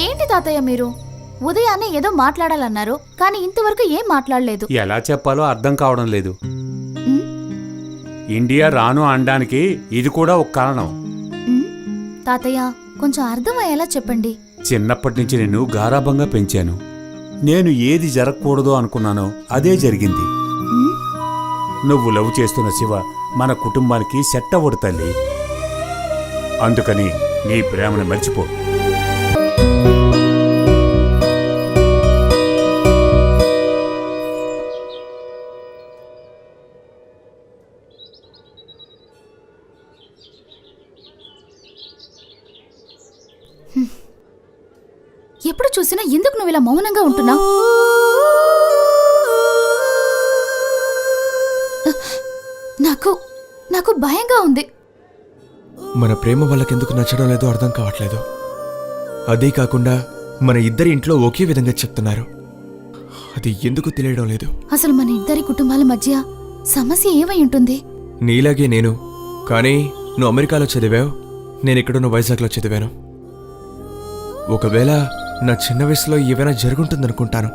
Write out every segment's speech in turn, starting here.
ఏంటి తాతయ్య మీరు ఉదయాన్నే ఏదో మాట్లాడాలన్నారు, కానీ ఇంతవరకు ఏం మాట్లాడలేదు. ఎలా చెప్పాలో అర్థం కావడం లేదు. ఉమ్, ఇండియా రాను అనడానికి ఇది కూడా ఒక కారణం. ఉమ్, తాతయ్య కొంచెం అర్థమయ్యేలా చెప్పండి. చిన్నప్పటి నుంచి నేను గారాబంగా పెంచాను. నేను ఏది జరగకూడదో అనుకున్నానో అదే జరిగింది. ఉమ్, నువ్వు లవ్ చేస్తున్న శివ మన కుటుంబానికి సెట్ అవ్వడు తల్లి. అందుకని నీ ప్రేమను మర్చిపో. ఎప్పుడు చూసినా ఎందుకు నువ్వు ఇలా మౌనంగా ఉంటున్నావు? నాకు భయంగా ఉంది. మన ప్రేమ వాళ్ళకెందుకు నచ్చడం లేదో అర్థం కావట్లేదు. అదే కాకుండా మన ఇద్దరి ఇంట్లో ఒకే విధంగా చెప్తున్నారు. అది ఎందుకు తెలియడం లేదు. అసలు మన ఇద్దరి కుటుంబాల మధ్య సమస్య ఏమై ఉంటుంది? నీలాగే నేను, కానీ నువ్వు అమెరికాలో చదివావు, నేనిక్కడున్న వైజాగ్లో చదివాను. ఒకవేళ నా చిన్న వయసులో ఏవైనా జరుగుంటుందనుకుంటాను.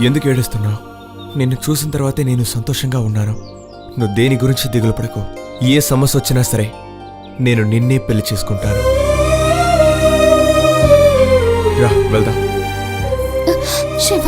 ఎందుకు ఏడుస్తున్నావు? నిన్ను చూసిన తర్వాతే నేను సంతోషంగా ఉన్నాను. నువ్వు దేని గురించి దిగులు పడకు. ఏ సమస్య వచ్చినా సరే నేను నిన్నే పెళ్లి చేసుకుంటాను. రా వెళ్దాం. శివ.